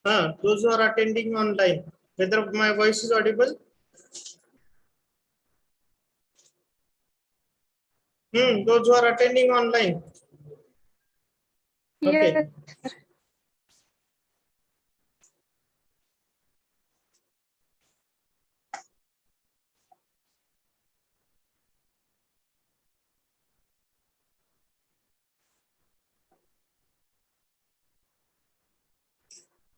Those who are attending online, whether my voice is audible? Those who are attending online. Okay. Yes.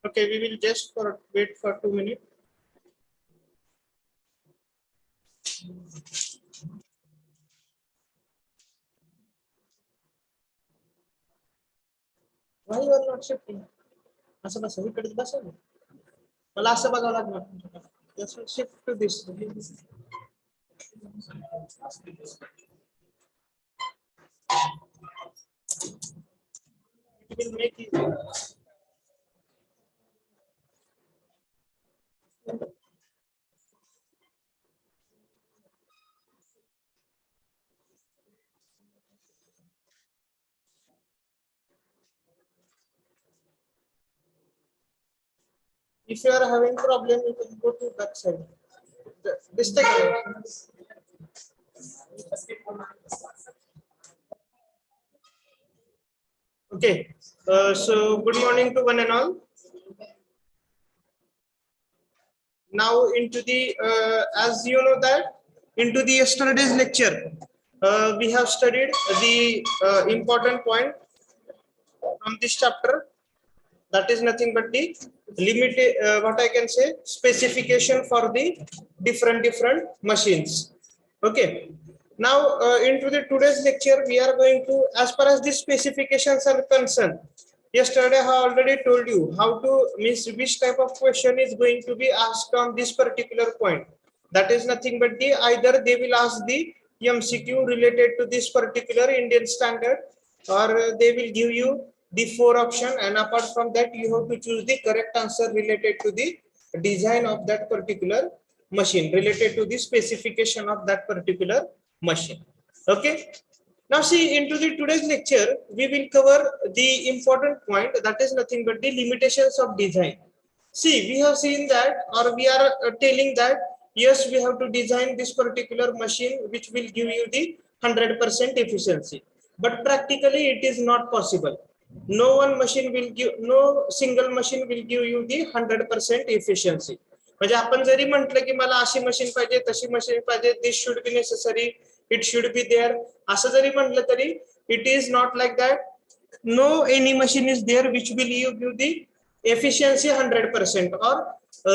Okay, we will just wait for 2 minutes. Why you are not shifting? असं बस इकडेच बसा ना. मला असं बघावं लागणार. Just shift to this. It will make it. If you are having problem, you can go to that side. This thing. Okay. So good morning to one and all. Now into the as you know that into the yesterday's lecture, we have studied the important point from this chapter. That is nothing but the limit, what I can say, specification for the different machines. Okay. Now into the today's lecture, we are going to, as far as the specifications are concerned, yesterday I already told you how to means which type of question is going to be asked on this particular point. That is nothing but the either they will ask the MCQ related to this particular Indian standard, or they will give you the 4 option, and apart from that you have to choose the correct answer related to the design of that particular machine, related to the specification of that particular machine. Okay. Now see, into the today's lecture we will cover the important point, that is nothing but the limitations of design. See, we have seen that, or we are telling that yes, we have to design this particular machine which will give you the 100% efficiency, but practically it is not possible. No one machine will give, no single machine will give you the 100% efficiency. म्हणजे आपण जरी म्हटलं की मला अशी machine पाहिजे, तशी machine पाहिजे, this should be necessary, it should be there, असं जरी म्हटलं तरी it is not like that. No any machine is there which will give the efficiency 100% or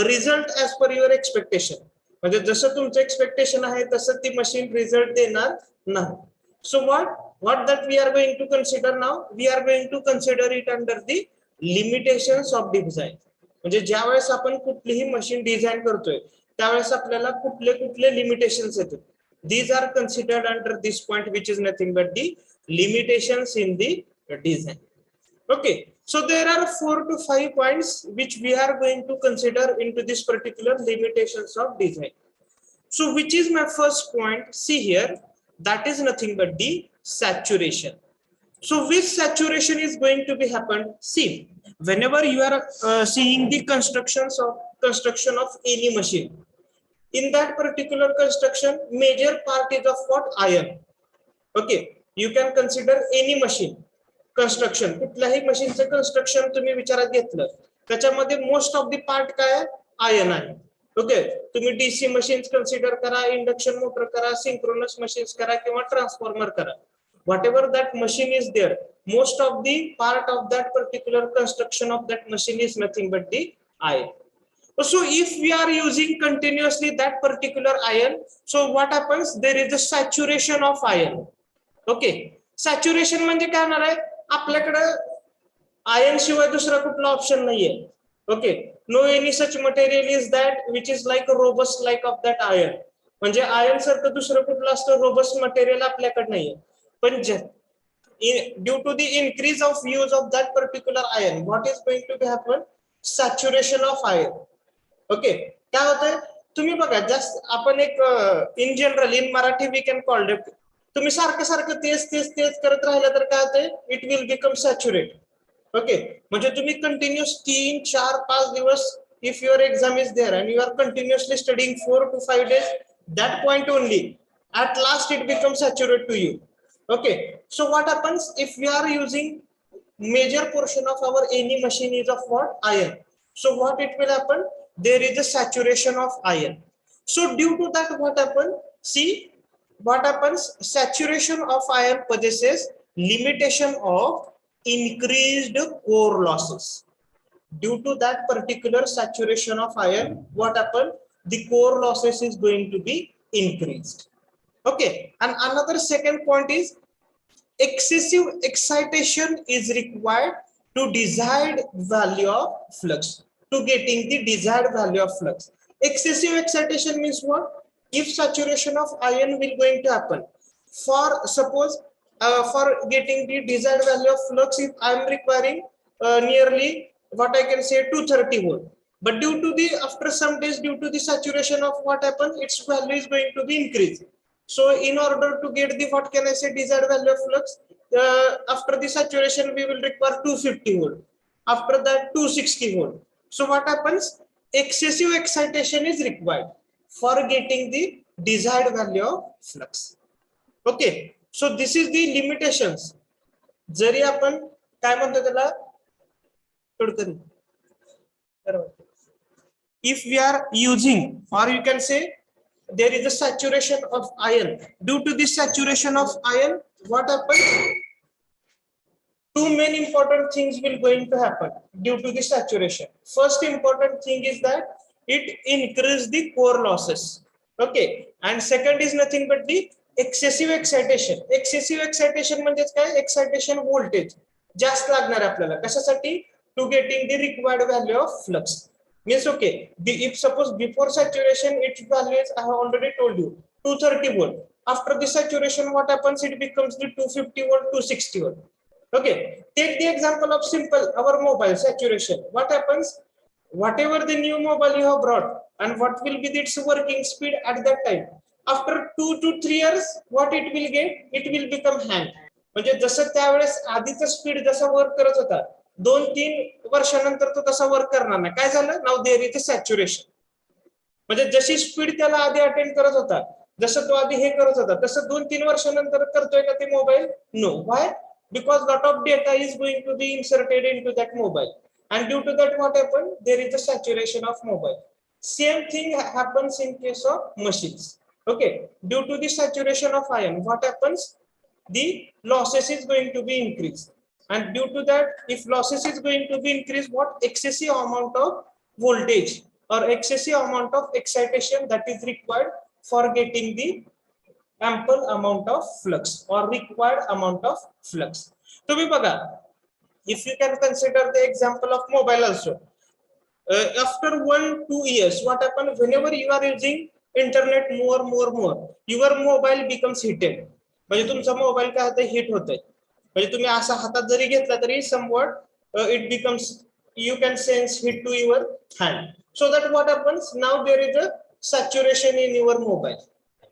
result as per your expectation. म्हणजे जसं तुमचं एक्सपेक्टेशन आहे तसं ती मशीन रिझल्ट देणार नाही. So what that we are going to consider now? We are going to consider it under the limitations of design. म्हणजे ज्या वेळेस आपण कुठलीही मशीन डिझाइन करतोय त्यावेळेस आपल्याला कुठले लिमिटेशन्स येतात. These are considered under this point, which is nothing but the limitations in the design. Okay, so there are 4 to 5 points which we are going to consider into this particular limitations of design. So which is my first point? See here, that is nothing but the saturation. So which saturation is going to be happened? See, whenever you are seeing the construction of any machine, in that particular construction major part is of what? Iron. Okay, you can consider any machine construction, कुठल्याही मशीनचं construction तुम्ही विचारात घेतलं त्याच्यामध्ये most of the part काय आहे? Iron आहे. Okay, तुम्ही DC machines consider करा, इंडक्शन मोटर करा, सिंक्रोनस मशीन्स करा किंवा ट्रान्सफॉर्मर करा, whatever that machine is there, most of the part of that particular construction of that machine is nothing but the iron. So if we are using continuously that particular iron, so what happens? There is a saturation of iron. Okay, saturation म्हणजे काय होणार आहे? आपल्याकडे iron शिवाय दुसरा कुठला option नाहीये. Okay, no any such material is that which is like robust like of that iron. म्हणजे आयर्न सारखं दुसरं कुठलं असतं रोबस्ट मटेरियल आपल्याकडे नाहीये. पण due to the increase of use of that particular iron, what is going to be happen? Saturation of iron. Okay, काय होतंय? तुम्ही बघा, जास्त आपण एक in general in Marathi we can call it, तुम्ही सारखं तेच करत राहिलं तर काय होतंय? It will become saturate. Okay, म्हणजे तुम्ही कंटिन्यूअस 3, 4, 5 दिवस, if your exam is there and you are continuously studying 4 to 5 days, that point only, at last it becomes saturated to you. Okay, so what happens if we are using major portion of our any machine is of what? Iron. So what it will happen? There is a saturation of iron. So due to that, what happen? See what happens? Saturation of iron possesses limitation of increased core losses. Due to that particular saturation of iron, what happened? The core losses is going to be increased. Okay, and another second point is excessive excitation is required to desired value of flux, to getting the desired value of flux. Excessive excitation means what? If saturation of iron will going to happen, for suppose for getting the desired value of flux, if I am requiring nearly what I can say 230 volt, but due to the after some days, due to the saturation of what happened, its value is going to be increased. So in order to get the what can I say desired value of flux, after the saturation we will require 250 volt. After that 260 volt. So what happens? Excessive excitation is required for getting the desired value of flux. Okay. So this is the limitations. जरी आपण काय म्हणतो त्याला थोडक्यात, if we are using, or you can say there is a saturation of iron, due to this saturation of iron, what happens? Two main important things will going to happen due to the saturation. First important thing is that it increases the core losses. Okay, and second is nothing but the excessive excitation. Excessive excitation म्हणजेच काय? Excitation voltage जास्त लागणार आपल्याला कशासाठी? To getting the required value of flux. Means okay, if suppose before saturation its value is, I have already told you, 230 volt. After the saturation, what happens? It becomes the 250 volt, 260 volt. Okay, take the example of simple our mobile saturation. What happens? Whatever the new mobile you have brought, and what will be its working speed at that time, after 2 to 3 years, what it will get? It will become hang. म्हणजे जसं त्यावेळेस आधीचा speed जसा work करत होता, 2-3 वर्षानंतर तो तसा वर्क करणार नाही. काय झालं? नाव देअर इज सॅच्युरेशन. म्हणजे जशी स्पीड त्याला आधी अटेंड करत होता, जसं तो आधी हे करत होता, तसं 2-3 वर्षानंतर करतोय का ते mobile? No. Why? Because lot of data is going to be inserted into that mobile, and due to that what happened? There is a saturation of mobile. Same thing happens in case of machines. Okay, due to the saturation of iron, what happens? The losses is going to be increased, and due to that, if losses is going to be increased, what? Excessive amount of voltage or excessive amount of excitation that is required for getting the ample amount of flux or required amount of flux. तुम्ही बघा, if you can consider the example of mobile also, after 1-2 years, what happens? Whenever you are using internet more, your mobile becomes heated. म्हणजे तुमचा mobile काय होतं? Hit होतोय. म्हणजे तुम्ही असा हातात जरी घेतला तरी somewhat it becomes, you can sense heat to your hand. So that what happens? Now there is a saturation in your mobile.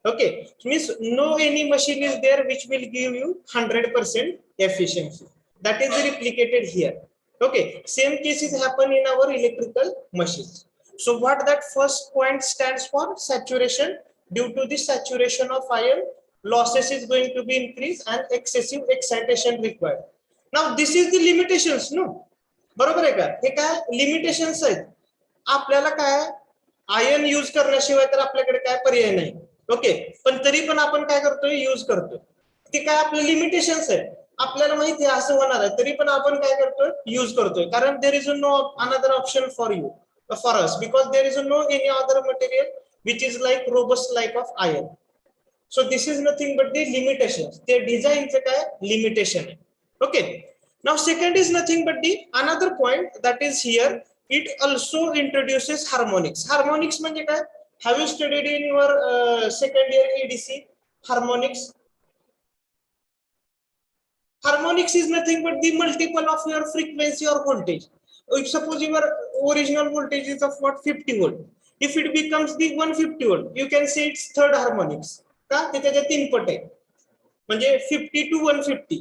Okay, means no any machine is there which will give you 100% efficiency. That is replicated here. Okay, same cases happen in our electrical machines. So what that first point stands for? Saturation. Due to the saturation of iron, losses is going to be increased and excessive excitation required. Now this is the limitations, no? बरोबर आहे का? हे काय limitations आहेत. आपल्याला काय ion use करण्याशिवाय तर आपल्याकडे काय पर्याय नाही. ओके, पण तरी पण आपण काय करतोय? यूज करतोय. ते काय आपले लिमिटेशन्स आहेत. आपल्याला माहिती आहे असं होणार आहे, तरी पण आपण काय करतोय? यूज करतोय. कारण there is no another option for you, for us, because there is no any other material which is like robust like of iron. So this is nothing but the limitations. The design चे काय limitation आहे. Okay. Now second is nothing but the another point that is here. It also introduces harmonics. Harmonics म्हणजे काय? Have you studied in your second year EDC harmonics? Harmonics is nothing but the multiple of your frequency or voltage. If suppose your original voltage is of what? 50 volt. If it becomes the 150 volt, you can say it's third harmonics. का? ते त्याच्या 3 पट आहे. म्हणजे 50 to 150.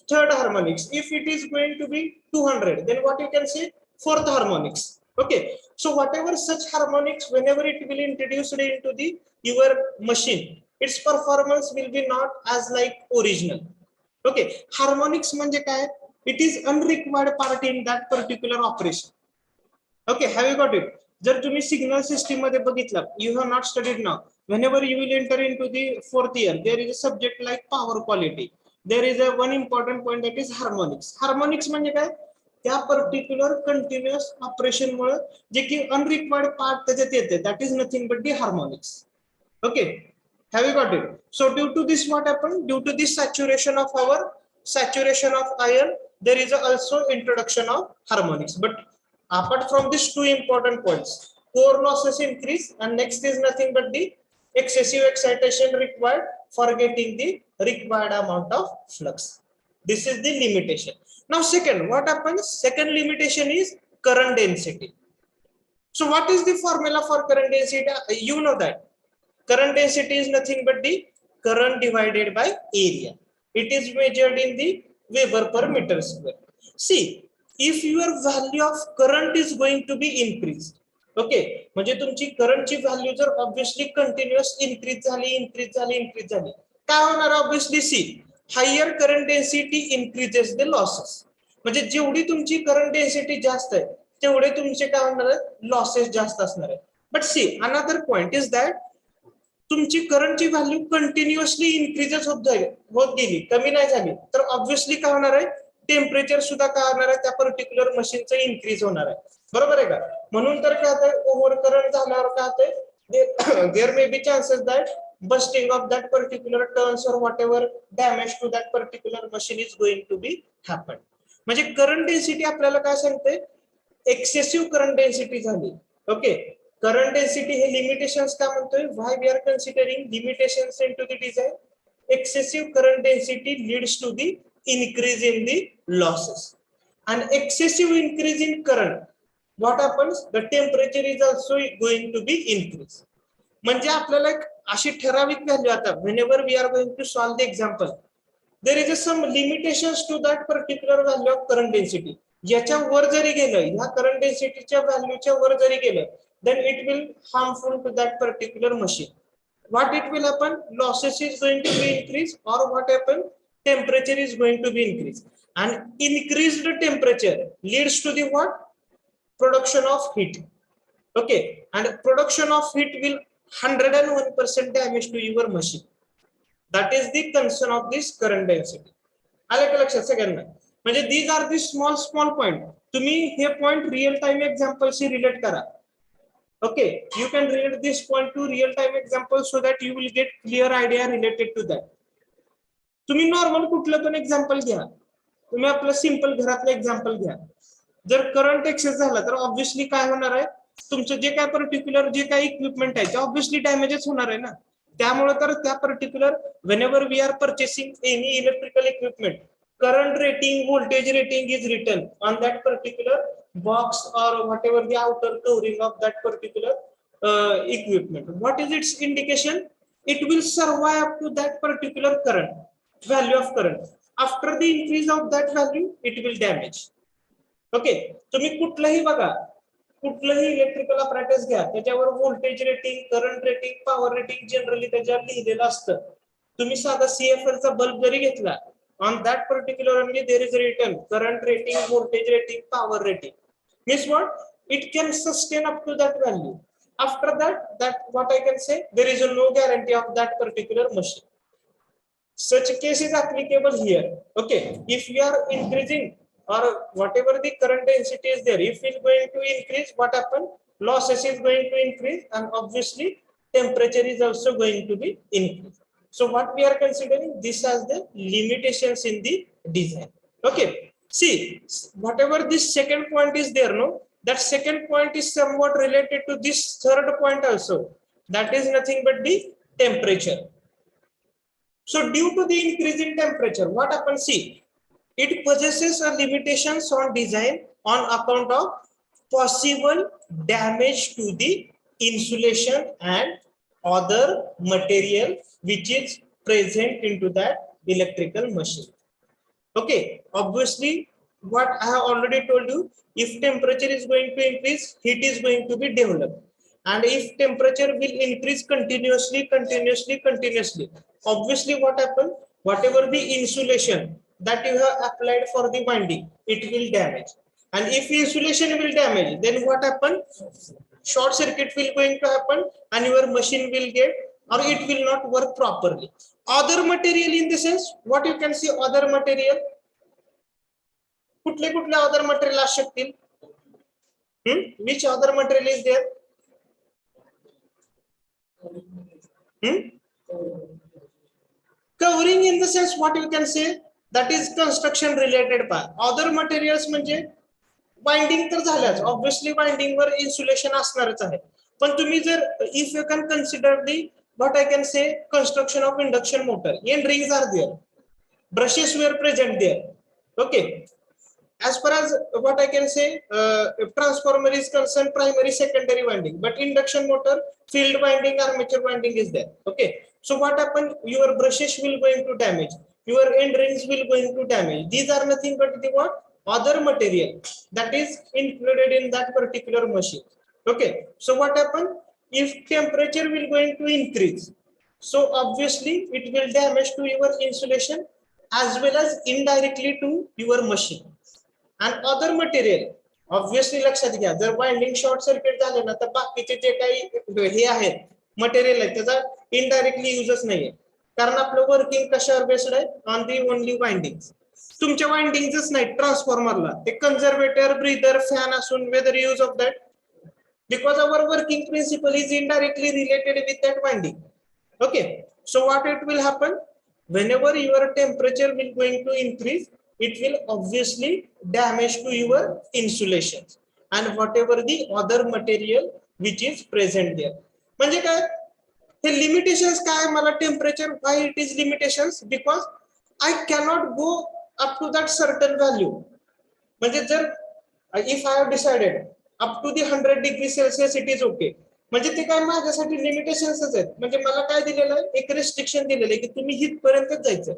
third harmonics. If it is going to be 200, then what you can say? Fourth harmonics. Okay, so whatever such harmonics, whenever it will introduced into the your machine, its performance will be not as like original. Okay, harmonics म्हणजे काय? It is unrequired part in that particular operation. Okay, have you got it? जर तुम्ही signal system मध्ये बघितलं, you have not studied now. Whenever you will enter into the fourth year, there is a subject like power quality. There is a one important point that is harmonics. Harmonics म्हणजे काय? त्या particular continuous operation मुळे जे की unrequired part त्याच्यात येते, that is nothing but the harmonics. Okay, have you got it? So due to this, what happened? Due to this saturation of iron, there is also introduction of harmonics. But apart from these two important points, core losses increase, and next is nothing but the excessive excitation required for getting the required amount of flux. This is the limitation. Now second, what happens? Second limitation is current density. So what is the formula for current density? You know that current density is nothing but the current divided by area. It is measured in the Weber per meter square. See, if your value of current is going to be increased, okay, म्हणजे तुमची करंटची value जर obviously continuous increase झाली, काय होणार? Obviously see higher current density increases the losses. म्हणजे जेवढी तुमची करंट डेन्सिटी जास्त आहे, तेवढे तुमचे काय होणार आहे? लॉसेस जास्त असणार आहे. But see another point is that तुमची करंटची व्हॅल्यू कंटिन्युअसली इन्क्रीजेस होत गेली, कमी नाही झाली, तर ऑब्वियसली काय होणार आहे? टेम्परेचर सुद्धा काय होणार आहे? त्या पर्टिक्युलर मशीनचं इन्क्रीज होणार आहे. बरोबर आहे का? म्हणून तर काय होतंय? ओव्हर करंट झाल्यावर काय होतंय? There may be chances that busting of that particular turns or whatever damage to that particular machine is going to be happen. म्हणजे करंट डेन्सिटी आपल्याला काय सांगते? एक्सेसिव्ह करंट डेन्सिटी झाली. ओके, करंट डेन्सिटी हे limitations का म्हणतोय? Why we are considering limitations into the design? Excessive current density leads to the increase in the losses, and excessive increase in current, what happens? The temperature is also going to be increased. म्हणजे आपल्याला एक अशी ठराविक value, आता whenever we are going to solve the example, there is some limitations to that particular value of current density. याच्या वर जरी गेलं, ह्या current डेन्सिटीच्या व्हॅल्यूच्या वर जरी गेलं, then it will harmful to that particular machine. What it will happen? Losses is going to be increased, or what happen? Temperature is going to be increased, and increased temperature leads to the what? Production of heat. Okay, and production of heat will 101% damage to your machine. That is the concern of this current density. आले का लक्षात सगळ्यांना? म्हणजे these are the small point. तुम्ही हे point real time example शी रिलेट करा. Okay, you can relate this point to real time example so that you will get clear idea related to that. तुम्ही नॉर्मल कुठलं पण एक्झाम्पल घ्या, तुम्ही आपलं सिंपल घरातलं एक्झाम्पल घ्या. जर करंट एक्सेस झाला तर ऑब्विसली काय होणार आहे? तुमचं जे काय पर्टिक्युलर जे काही इक्विपमेंट आहे ते ऑब्विसली डॅमेजेस होणार आहे ना. त्यामुळे तर त्या particular whenever we are purchasing any electrical equipment, current rating, voltage rating is written on that particular box or whatever the outer covering of that particular equipment. What is its indication? It will survive up to that particular current, value of current. After the increase of that value, it will damage. Okay, तुम्ही कुठलंही बघा, कुठलंही electrical apparatus घ्या, त्याच्यावर voltage rating, current rating, power rating generally त्याच्यावर लिहिलेलं असतं. तुम्ही साधा CFL चा बल्ब जरी घेतला, on that particular only there is written current rating, voltage rating, power rating. Means what? It can sustain up to that value. After that what I can say, there is no guarantee of that particular machine. Such case is applicable here. Okay, if we are increasing or whatever the current density is there, if it is going to increase, what happen? Losses is going to increase, and obviously temperature is also going to be increased. So what we are considering this as the limitations in the design. Okay, see whatever this second point is there, no, that second point is somewhat related to this third point also. That is nothing but the temperature. So due to the increase in temperature, what happens? See, it possesses a limitations on design on account of possible damage to the insulation and other material which is present into that electrical machine. Okay, obviously, what I have already told you, if temperature is going to increase, heat is going to be developed. And if temperature will increase continuously, obviously what happens? Whatever the insulation that you have applied for the winding, it will damage. And if insulation will damage, then what happens? Short circuit will going to happen and your machine will get, or it will not work properly. Other material in the sense, what you can see other material, कुठले कुठले other material असू शकतील? Which other material is there? Covering in the sense, what you can say, that is construction related part. Other materials म्हणजे winding तर झाल्याच, obviously winding वर insulation असणारच आहे. पण तुम्ही जर if you can consider the what I can say construction of induction motor, end rings are there, brushes were present there. Okay, as far as what I can say, transformer is concerned, primary secondary winding, but induction motor field winding, armature winding is there. Okay, so what happened, your brushes will going to damage, your end rings will going to damage. These are nothing but the what other material that is included in that particular machine. Okay, so what happened, if temperature will going to increase, so obviously it will damage to your insulation as well as indirectly to your machine. And other material, obviously लक्षात घ्या, जर winding short circuit झाले ना, तर बाकीचे जे काही हे आहेत material आहे त्याचा इनडायरेक्टली युजच नाहीये, कारण आपलं वर्किंग कशावर बेस्ड आहे, ऑन दी ओनली वाइंडिंग. तुमच्या वाइंडिंगच नाही, ट्रान्सफॉर्मरला ते कन्झर्वेटर, ब्रीदर, फॅन असून whether use of that, because our working principle is indirectly related with that winding. Okay, so what it will happen, whenever your temperature will going to increase, it will obviously damage to your insulation and whatever the other material which is present there. म्हणजे काय हे limitations काय, मला temperature, why it is limitations, because I cannot go up to that certain value. म्हणजे जर if I have decided up to the 100 degree Celsius it is okay, म्हणजे ते काय माझ्यासाठी लिमिटेशन्सच आहेत. म्हणजे मला काय दिलेलं आहे, एक रेस्ट्रिक्शन दिलेलं आहे की तुम्ही हितपर्यंतच जायचं,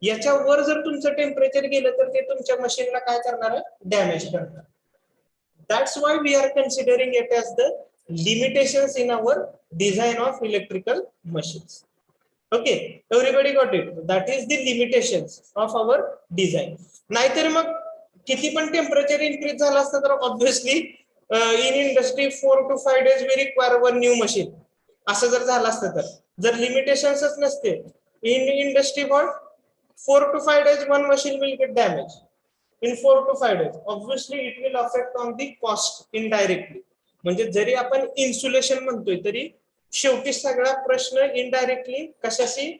याच्या वर जर तुमचं टेम्परेचर गेलं तर ते तुमच्या मशीनला काय करणार आहे, डॅमेज करणार. That's why we are considering it as the limitations in our design of electrical machines. Okay, everybody got it? That is the limitations of our design. नाहीतर मग किती पण टेम्परेचर इन्क्रीज झालं असतं तर obviously in industry 4 to 5 days we require one new machine, असं जर झालं असतं तर. जर लिमिटेशन्सच नसते in industry, what 4 to 5 days one machine will get damaged. In 4 to 5 days, obviously it will affect on the cost indirectly. म्हणजे जरी आपण insulation म्हणतोय तरी शेवटी सगळा प्रश्न इनडायरेक्टली कशाशी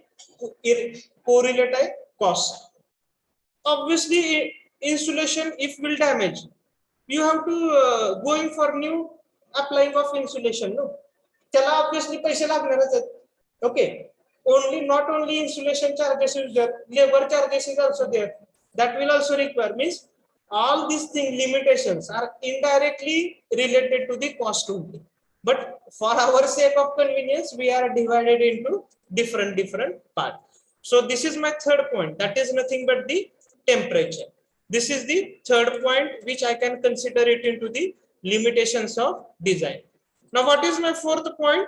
कोरिलेट आहे, cost. Obviously insulation if will damage, you have to going for new applying of insulation, no, त्याला obviously पैसे लागणारच आहेत. Okay, only not only insulation charges is there, labor charges is also there, that will also require, means all these thing limitations are indirectly related to the cost only, but for our sake of convenience we are divided into different part. So this is my third point, that is nothing but the temperature. This is the third point which I can consider it into the limitations of design. Now what is my fourth point?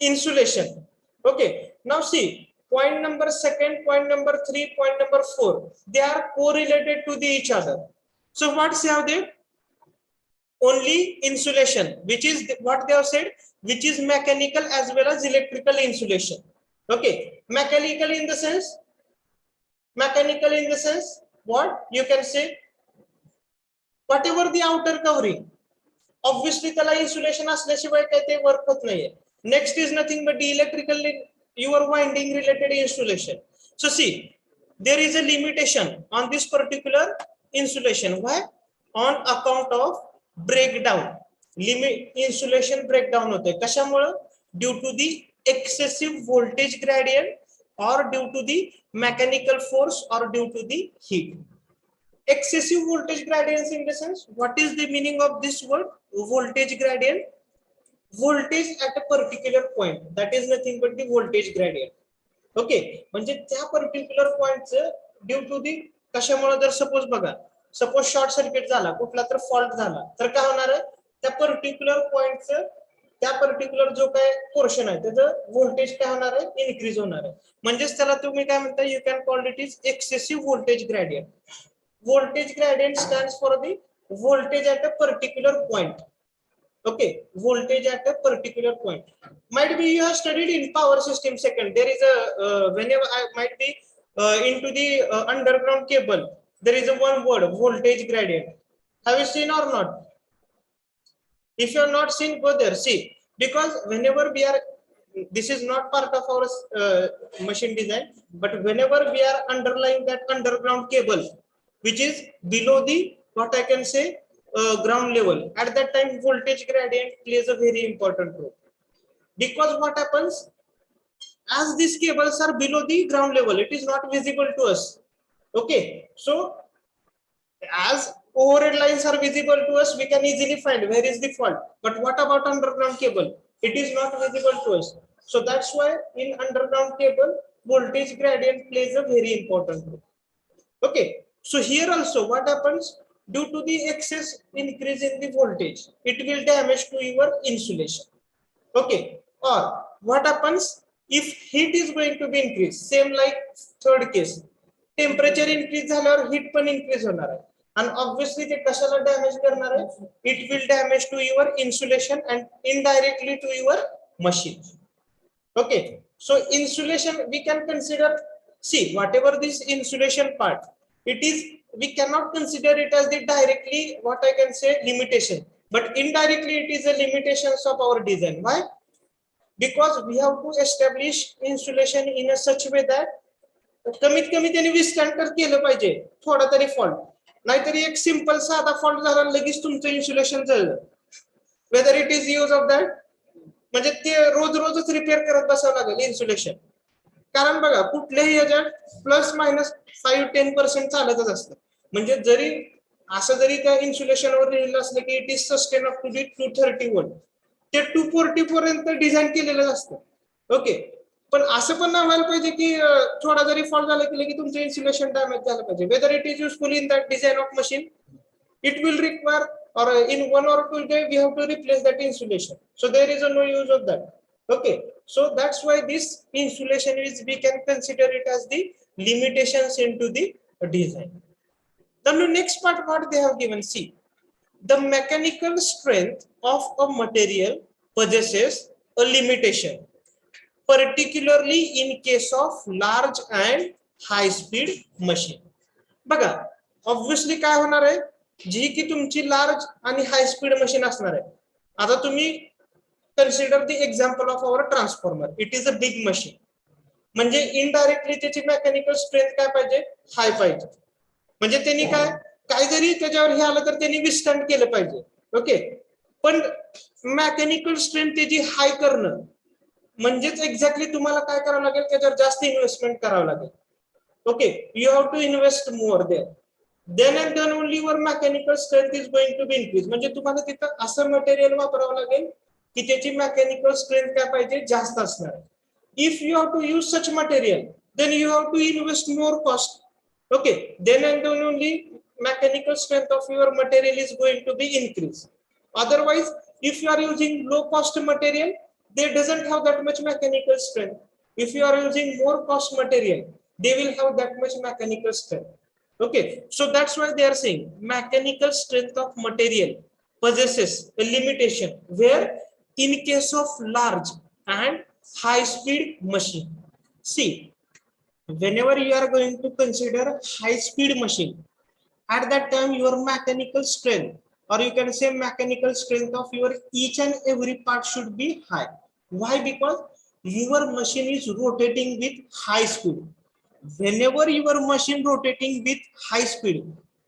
Insulation. Okay, now see, point number second, point number 3, point number 4, they are correlated to the each other. So what say they? Only insulation, which is what they have said, which is mechanical as well as electrical insulation. Okay, mechanical in the sense, what you can say, whatever the outer covering, obviously त्याला insulation असल्याशिवाय काय ते work होत नाहीये. Next is nothing but the electrical, your winding related insulation. So see, there is a limitation on this particular insulation. Why? On account of breakdown, insulation breakdown होते कशामुळे, due to the excessive voltage gradient or due to the mechanical force or due to the heat. Excessive voltage gradients in the sense, what is the meaning of this word voltage gradient? Voltage at a particular point, that is nothing but the voltage gradient. Okay, म्हणजे त्या particular point due to the कशामुळे जर suppose short circuit झाला, कुठला तर fault झाला, तर काय होणार आहे, त्या पर्टिक्युलर पॉइंटचं, त्या पर्टिक्युलर जो काय पोर्शन आहे त्याचं व्होल्टेज काय होणार आहे, इन्क्रीज होणार आहे. म्हणजेच त्याला तुम्ही काय म्हणता, you can call it is excessive voltage gradient. Voltage gradient stands for the voltage at a particular point. Okay, voltage at a particular point. Might be you have studied in power system second. There is a whenever I might be into the underground cable, there is a one word, voltage gradient. Have you seen or not? If you have not seen, go there, see. Because whenever we are, this is not part of our machine design, but whenever we are underlying that underground cable, which is below the, what I can say, ground level, at that time voltage gradient plays a very important role. Because what happens, as these cables are below the ground level, it is not visible to us. Okay, so as overhead lines are visible to us, we can easily find where is the fault. But what about underground cable? It is not visible to us. So that's why in underground cable, voltage gradient plays a very important role. Okay, so here also what happens, due to the excess increase in the voltage, it will damage to your insulation. Okay, or what happens if heat is going to be increased, same like third case, temperature increase झाल्यावर heat पण increase होणार आहे, and obviously ते कशाला damage करणार आहे, it will damage to your insulation and indirectly to your machine. Okay, so insulation we can consider, see, whatever this insulation part, it is, we cannot consider it as the directly, what I can say, limitation, but indirectly it is a limitations of our design. Why? Because we have to establish insulation in a such way that कमीत कमी त्यांनी विस्टँड तर केलं पाहिजे थोडा तरी fault, नाहीतरी एक सिंपल साधा फॉल्ट झाला लगेच तुमचं इन्सुलेशन जळलं, whether it is use of that, म्हणजे ते रोज रोजच रिपेअर करत बसावं लागेल इन्सुलेशन. कारण बघा कुठल्याही ह्याच्यात प्लस मायनस 5-10% चालतच असतं. म्हणजे जरी असं जरी त्या इन्सुलेशनवर लिहिलं असलं की it is sustain up to the 230 volt, ते 240 पर्यंत डिझाईन केलेलं असतं. ओके, पण असं पण नाही व्हायला पाहिजे की थोडा जरी फॉल्ट झाला की तुमचं इन्सुलेशन डॅमेज झालं पाहिजे. Weather it is useful in that design of machine, it will require, or in 1 or 2 days we have to replace that insulation, so there is no use of that. Okay, so that's why this insulation is, we can consider it as the limitations into the design. Then the next part what they have given, see, the mechanical strength of a material possesses a limitation, particularly in case of large and high speed machine. बघा obviously काय होणार आहे, जी की तुमची large आणि high speed machine असणार आहे. आता तुम्ही consider the example of our transformer, it is a big machine, म्हणजे इनडायरेक्टली त्याची मेकॅनिकल स्ट्रेंथ काय पाहिजे, हाय पाहिजे. म्हणजे त्यांनी काय जरी त्याच्यावर हे आलं तर त्यांनी विस्टँड केलं पाहिजे. ओके, पण मेकॅनिकल स्ट्रेंथ त्याची हाय करणं म्हणजेच एक्झॅक्टली तुम्हाला काय करावं लागेल, त्याच्यावर जास्त इन्व्हेस्टमेंट करावं लागेल. Okay, you have to invest more there. Then and then only your mechanical strength is going to be increased. म्हणजे तुम्हाला तिथं असं मटेरियल वापरावं लागेल की त्याची मेकॅनिकल स्ट्रेंथ काय पाहिजे, जास्त असणार. If you have to use such material, then you have to invest more cost. Okay, then and then only mechanical strength of your material is going to be increased. Otherwise, if you are using low cost material, they doesn't have that much mechanical strength. If you are using more cost material, they will have that much mechanical strength. Okay, so that's why they are saying mechanical strength of material possesses a limitation where in case of large and high speed machine. See, whenever you are going to consider high speed machine, at that time your mechanical strength, or you can say mechanical strength of your each and every part should be high. Why? Because your machine is rotating with high speed. Whenever your machine rotating with high speed,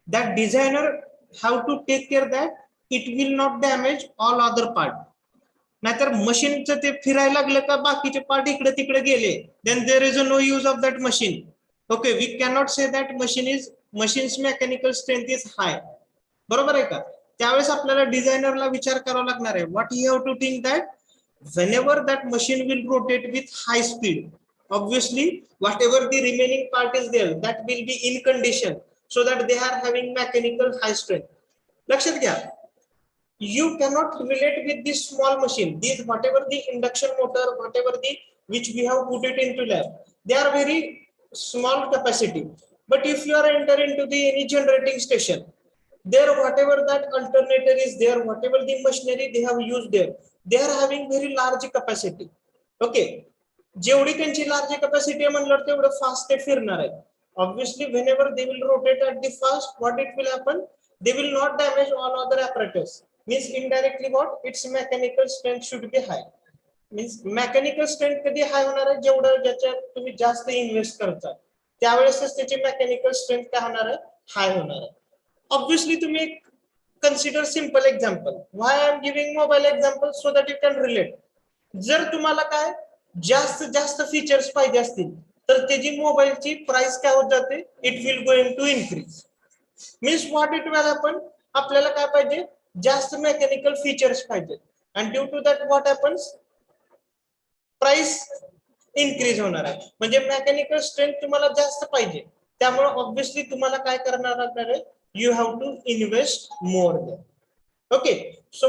that designer have to take care that it will not damage all other part. नाहीतर मशीनचं ते फिरायला लागलं का बाकीचे part इकडे तिकडे गेले, then there is no use of that machine. Okay, we cannot say that machine's mechanical strength is high. बरोबर आहे का? त्यावेळेस आपल्याला डिझायनरला विचार करावा लागणार आहे, what you have to think that whenever that machine will rotate with high speed, obviously whatever the remaining part is there, that will be in condition, so that they are having mechanical high strength. लक्षात घ्या, you cannot relate with this small machine. These whatever the induction motor, whatever the which we have put it into lab, they are very small capacity. But if you are enter into the any generating station, there whatever that alternator is there, whatever the machinery they have used there, they are having very large capacity. Okay, जेवढी त्यांची large capacity आहे म्हणल्यावर तेवढं fast ते फिरणार आहे. Obviously whenever they will rotate at the fast, what it will happen, they will not damage all other apparatus. Means indirectly what, its mechanical strength should be high. Means mechanical strength कधी हाय होणार आहे, जेवढं ज्याच्यात तुम्ही जास्त invest करता त्यावेळेसच त्याची मेकॅनिकल स्ट्रेंथ काय होणार आहे, हाय होणार आहे. ऑब्वियसली तुम्ही consider simple example. Why I am giving mobile example, so that you can relate. जर तुम्हाला काय जास्त जास्त फीचर्स पाहिजे असतील तर त्याची मोबाईलची प्राइस काय होत जाते, it will going to increase. Means what it will happen, आपल्याला काय पाहिजे, जास्त मेकॅनिकल फीचर्स पाहिजे, आणि due to that what happens, price increase होणार आहे. म्हणजे मेकॅनिकल स्ट्रेंथ तुम्हाला जास्त पाहिजे, त्यामुळे ऑब्वियसली तुम्हाला काय करणार आहे, you have to invest more. Okay, so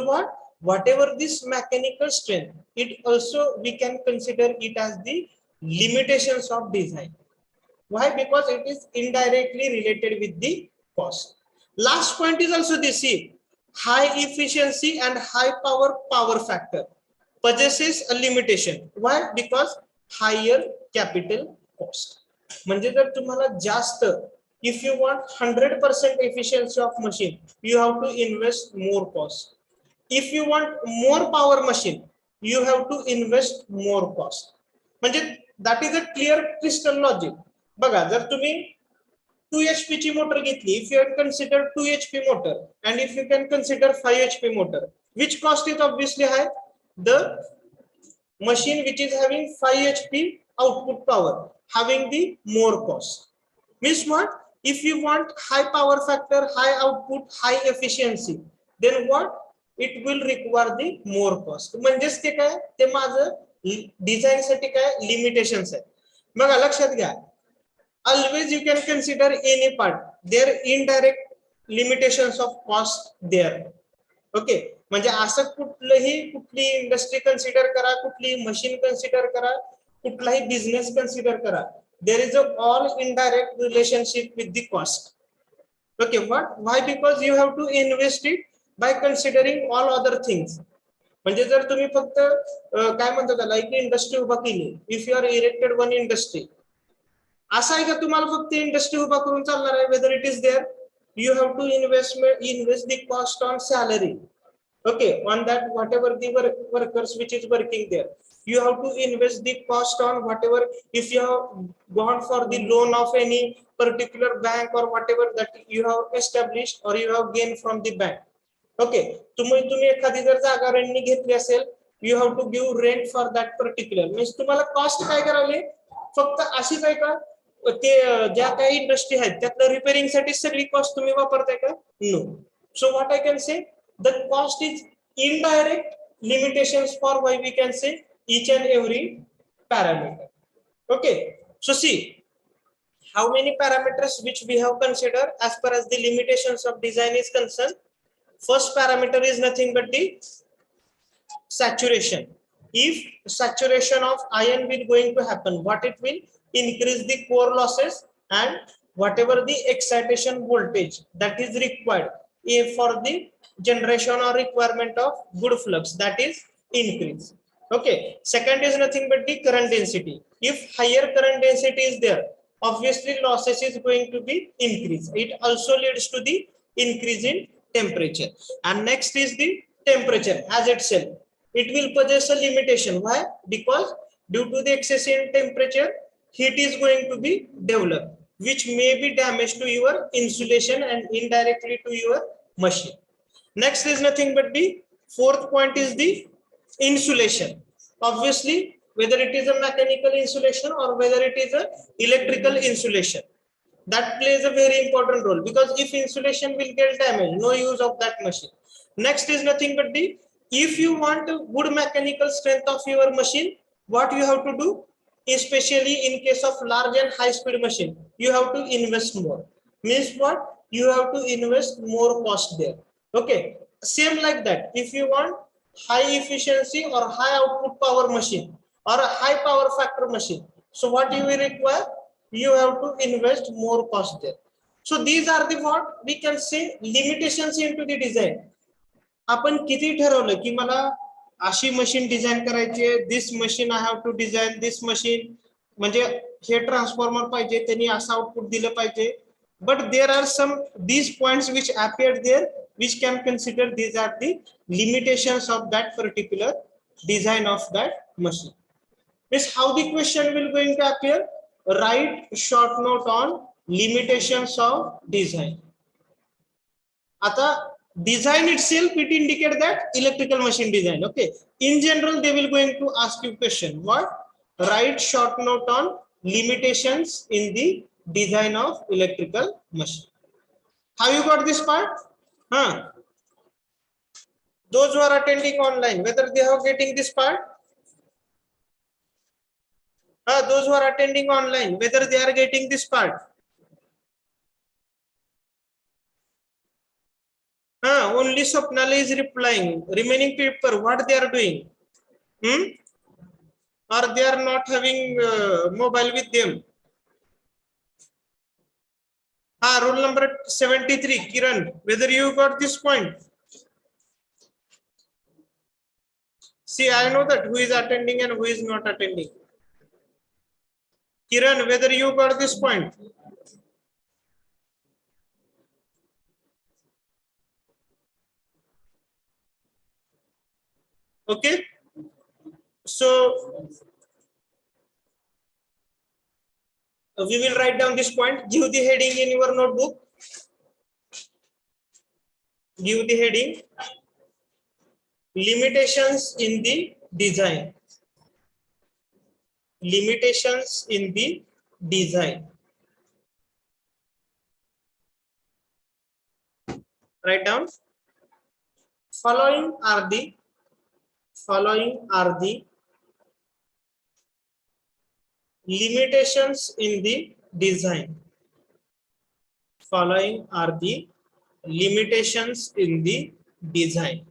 whatever this mechanical strength, it also we can consider it as the limitations of design. Why? Because it is indirectly related with the cost. Last point is also this: see, high efficiency and high power factor possesses a limitation. Why? Because higher capital cost. म्हणजे जर तुम्हाला जास्त, if you want 100% efficiency of machine, you have to invest more cost. If you want more power machine, you have to invest more cost. म्हणजे that is a clear crystal logic. बघा, जर तुम्ही 2 HP ची motor घेतली, if you consider 2 HP motor and if you can consider 5 HP motor, which cost is obviously high? The machine which is having 5 HP output power having the more cost. Means what? If you want high power factor, high output, high efficiency, then what? It will require the more cost. म्हणजेच ते काय, ते माझं design साठी काय limitations आहे. मग लक्षात घ्या, always you can consider any part, their indirect limitations of cost there. Okay, म्हणजे असं कुठली इंडस्ट्री कन्सिडर करा, कुठली मशीन कन्सिडर करा, कुठलाही बिझनेस कन्सिडर करा, there is a all indirect relationship with the cost. Okay, what? Why? Because you have to invest it by considering all other things. म्हणजे जर तुम्ही फक्त काय म्हणतो त्याला, एक इंडस्ट्री उभा केली, if you are erected one industry, असं आहे का तुम्हाला फक्त इंडस्ट्री उभा करून चालणार आहे? Whether it is there, you have to invest the cost on salary. Okay, on that whatever the workers which is working there, you have to invest the cost on whatever, if you have gone for the loan of any particular bank or whatever that you have established or you have gained from the bank. Okay, तुम्ही एखादी जर जागा रेंटनी घेतली असेल, you have to give rent for that particular, means तुम्हाला cost काय करावी, फक्त अशीच आहे का ते ज्या काही इंडस्ट्री आहेत त्यातलं रिपेअरिंग साठी सगळी कॉस्ट तुम्ही वापरताय का? No. So what I can say, the cost is indirect limitations for why we can say each and every parameter. Okay, so see how many parameters which we have considered as far as the limitations of design is concerned. First parameter is nothing but the saturation. If saturation of ion will going to happen, what it will increase the core losses, and whatever the excitation voltage that is required for the generation or requirement of good flux, that is increase. Okay, second is nothing but the current density. If higher current density is there, obviously losses is going to be increased. It also leads to the increase in temperature. And next is the temperature as itself, it will possess a limitation. Why? Because due to the excess in temperature, heat is going to be developed, which may be damage to your insulation and indirectly to your machine. Next is nothing but the fourth point is the insulation. Obviously, whether it is a mechanical insulation or whether it is a electrical insulation, that plays a very important role, because if insulation will get damaged, no use of that machine. Next is nothing but the, if you want a good mechanical strength of your machine, what you have to do, especially in case of large and high speed machine, you have to invest more. means what? You have to invest more cost there. Okay, same like that. If you want high efficiency or high output power machine or a high power factor machine, so what you will require? You have to invest more cost there. So these are the what we can say limitations into the design. आपण किती ठरवलं की मला अशी machine design करायची आहे, this machine I have to design this machine, म्हणजे हे ट्रान्सफॉर्मर पाहिजे, त्यांनी असं आउटपुट दिलं पाहिजे. But there are some these points which appear there, which can consider these are the limitations of that particular design of that machine. Means how the question will going to appear? Write short note on limitations of design. आता design itself it indicate that electrical machine design. Okay, in general they will going to ask you question what? Write short note on limitations in the design of electrical machine. Have you got this part? Those who are attending online, whether they are getting this part? Those who are attending online, whether they are getting this part? Only Swapnala is replying. Remaining people, what they are doing? Or they are not having mobile with them? Rule number 73, Kiran, whether you got this point? See, I know that who is attending and who is not attending. Kiran, whether you got this point? Okay. So we will write down this point. Give the heading in your notebook. Give the heading limitations in the design. Limitations in the design. Write down. Following are the limitations in the design. Following are the limitations in the design.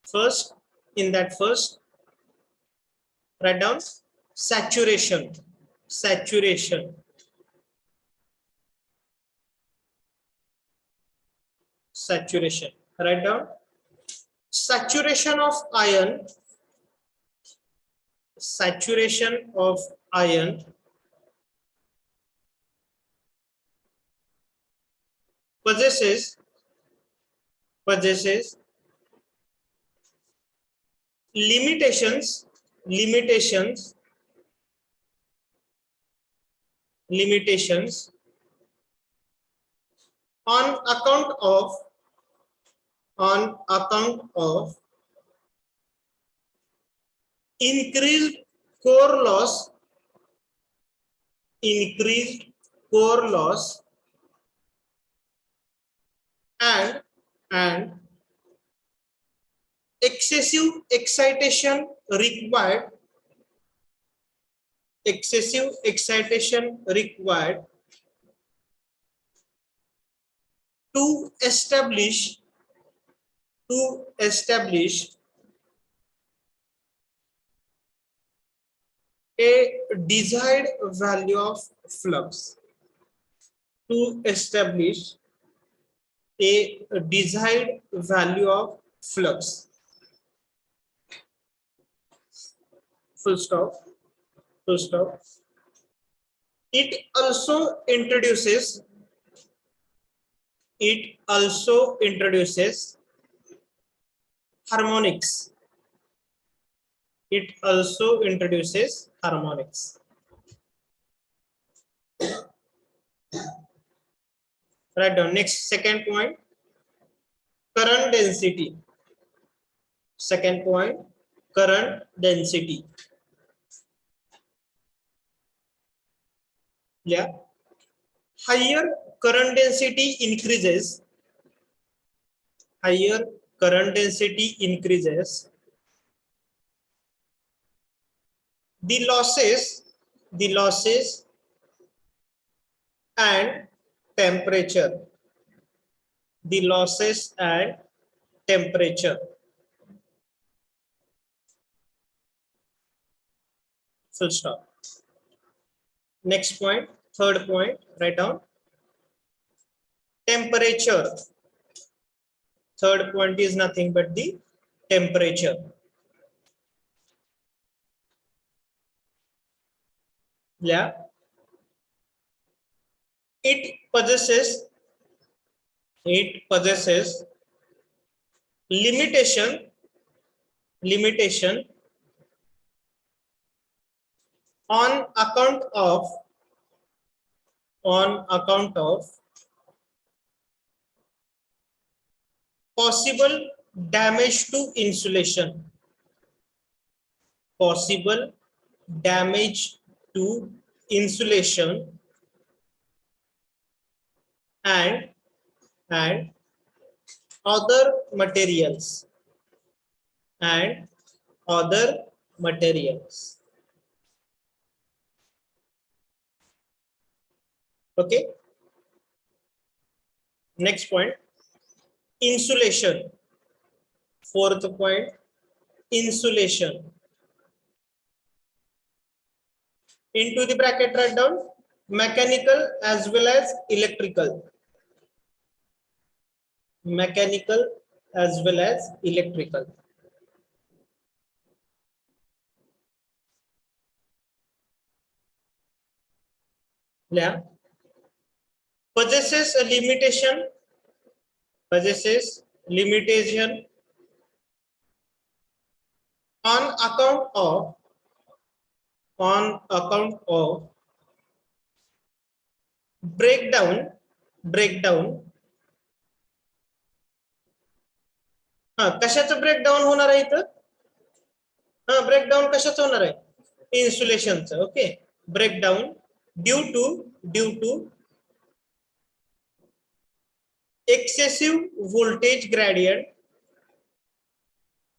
First, in that first, write down saturation. Saturation. Saturation. Write down saturation of iron. Saturation of iron possesses limitations on account of increased core loss and excessive excitation required to establish a desired value of flux. To establish a desired value of flux. Full stop. It also introduces harmonics. It also introduces harmonics. Write down next second point, current density. Second point, current density. Yeah. Higher current density increases. The losses and temperature. The losses and temperature. Full stop. Next point, third point, write down. Temperature. Third point is nothing but the temperature. Yeah. It possesses limitation on account of possible damage to insulation. Possible damage to insulation and other materials and other materials. Okay. Next point, insulation. Fourth point, insulation. Into the bracket write down mechanical as well as electrical. Mechanical as well as electrical. Yeah. Possesses a limitation on account of breakdown. कशाचं breakdown होणार आहे इथं? Breakdown कशाचं होणार आहे? इन्सुलेशनचं. Okay. Breakdown due to excessive voltage gradient,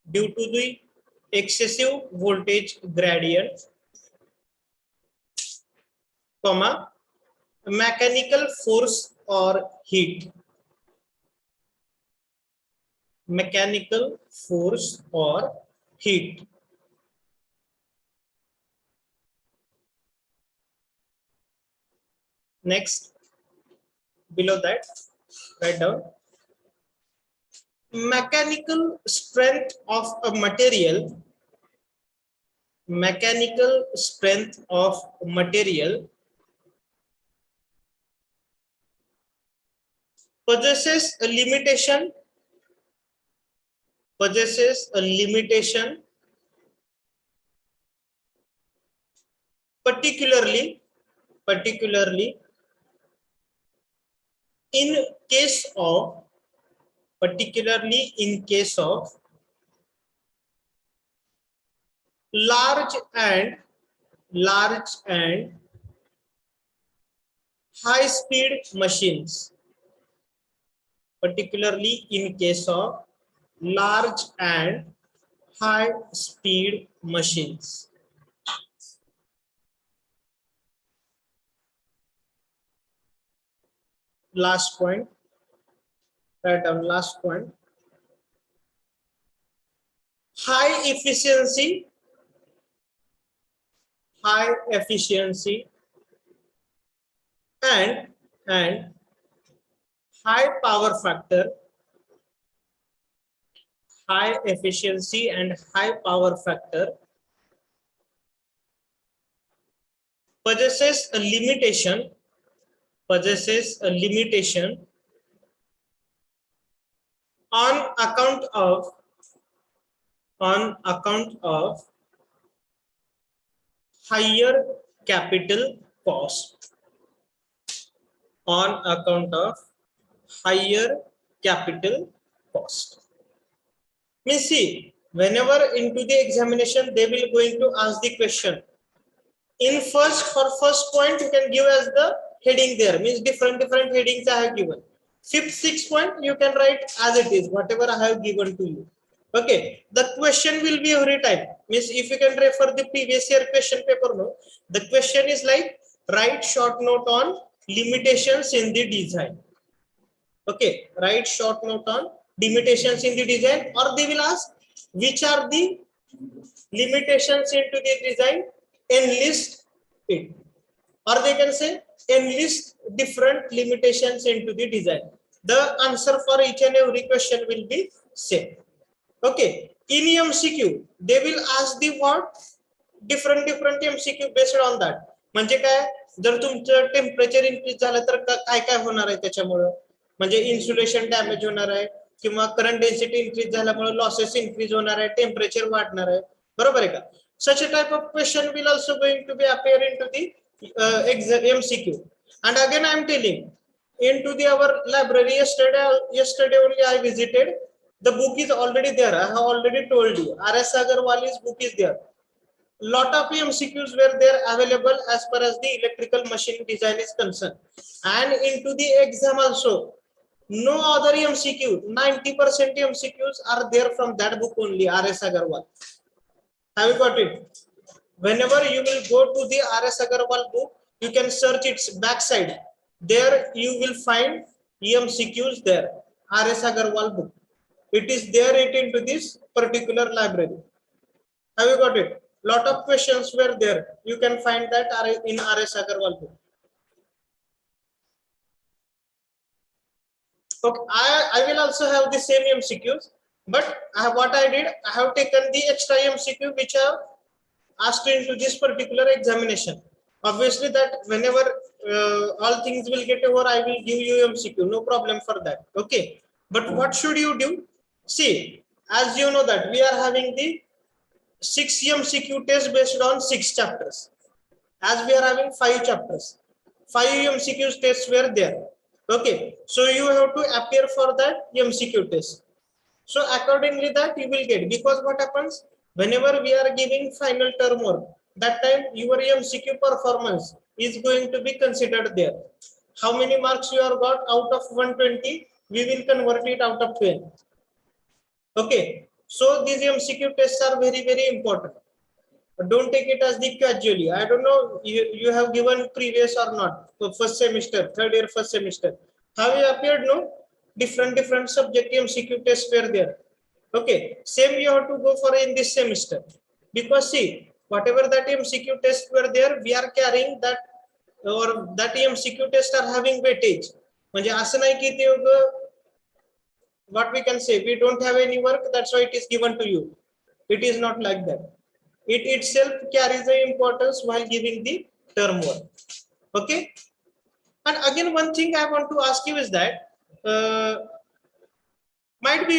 due to the excessive voltage gradient, comma, mechanical force or heat. Mechanical force or heat. Next, below that, write down mechanical strength of a material. Mechanical strength of material possesses a limitation particularly in case of large and high speed machines. Particularly in case of large and high speed machines. Last point, write down last point. High efficiency and high power factor. High efficiency and high power factor possesses a limitation on account of higher capital cost. On account of higher capital cost. Means see, whenever into the examination they will going to ask the question. In first point you can give as the heading there, means different headings I have given. Fifth, sixth point you can write as it is, whatever I have given to you. Okay, the question will be every time. Means if you can refer the previous year question paper, no, the question is like write short note on limitations in the design. Okay, write short note on limitations in the design, or they will ask which are the limitations into the design, enlist it, or they can say enlist different limitations into the design. The answer for each and every question will be same. Okay, in MCQ they will ask the what different MCQ based on that. म्हणजे काय, जर तुमचं temperature increase झालं तर काय काय होणार आहे त्याच्यामुळे, म्हणजे इन्सुलेशन डॅमेज होणार आहे, किंवा करंट डेन्सिटी इन्क्रीज झाल्यामुळे लॉसेस इन्क्रीज होणार आहे, टेम्परेचर वाढणार आहे, बरोबर आहे का. Such a type of question will also going to be appear in to the MCQ. And again I am telling, into the our library yesterday only I visited. The book is already there. I have already told you. R.S. Agarwal's book is there. Lot of MCQs were there available as far as the electrical machine design is concerned. And into the exam also, no other MCQ, 90% MCQs are there from that book only, R.S. Agarwal. Have you got it? Whenever you will go to the R.S. Agarwal book, you can search its backside. There you will find MCQs there. R.S. Agarwal book. It is there it into this particular library. Have you got it? Lot of questions were there. You can find that in R.S. Agarwal book. Okay, I will also have the same MCQs, but what I did, I have taken the extra MCQ which are asked into this particular examination. Obviously that whenever all things will get over, I will give you MCQ, no problem for that. Okay, but what should you do? See, as you know that we are having the 6 MCQ test based on 6 chapters. As we are having 5 chapters, 5 MCQ tests were there. Okay, so you have to appear for that MCQ test. So accordingly that you will get, because what happens whenever we are giving final term work, that time your MCQ performance is going to be considered there. How many marks you have got out of 120, we will convert it out of 12. Okay, so these MCQ tests are very important. Don't take it as the casually. I don't know you have given previous or not. So first semester, third year first semester. Have you appeared? No, different subject MCQ tests were there. Okay, same you have to go for in this semester, because see whatever that MCQ tests were there, we are carrying that, or that MCQ tests are having weightage. म्हणजे असं नाही की ते what we can say, we don't have any work, that's why it is given to you. It is not like that. It itself carries the importance while giving the term work. Okay, and again one thing I want to ask you is that might be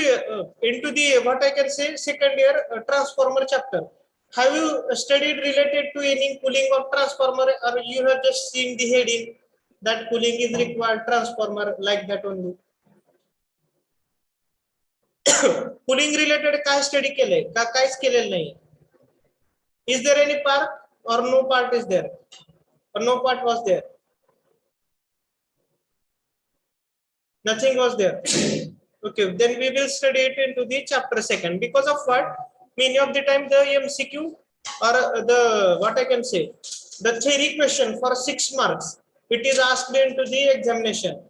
into the what I can say second year transformer chapter. Have you studied related to any cooling of transformer, or you have just seen the heading that cooling is required transformer like that only? Cooling related काय study केले का काहीच केलेलं नाही? Is there any part or no part is there, or no part was there? Nothing was there. Okay, then we will study it into the chapter second. Because of what? Many of the time the MCQ or the what I can say, the theory question for 6 marks, it is asked into the examination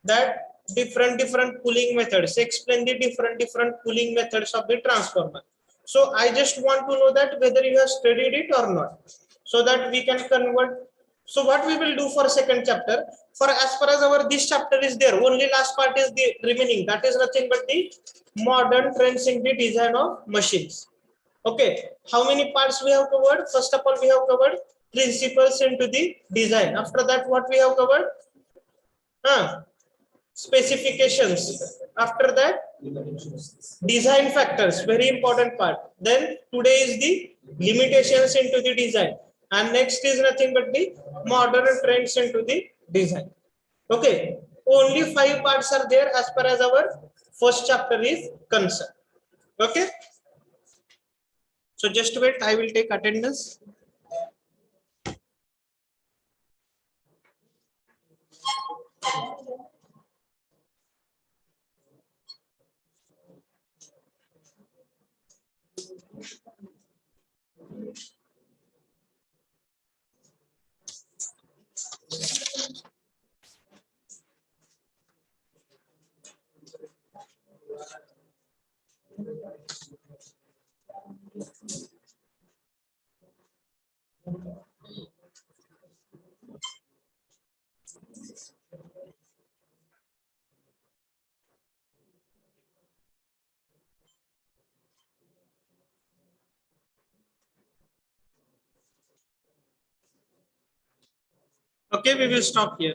that different cooling methods. Explain the different cooling methods of the transformer. So I just want to know that whether you have studied it or not, so that we can convert. So what we will do for second chapter, for as far as our this chapter is there, only last part is the remaining. That is nothing but the modern trends in the design of machines. Okay, how many parts we have covered? First of all, we have covered principles into the design. After that, what we have covered? Specifications. After that, design factors, very important part. Then today is the limitations into the design, and next is nothing but the modern trends into the design. Okay, only 5 parts are there as far as our first chapter is concerned. Okay, so just wait, I will take attendance. Okay, we will stop here.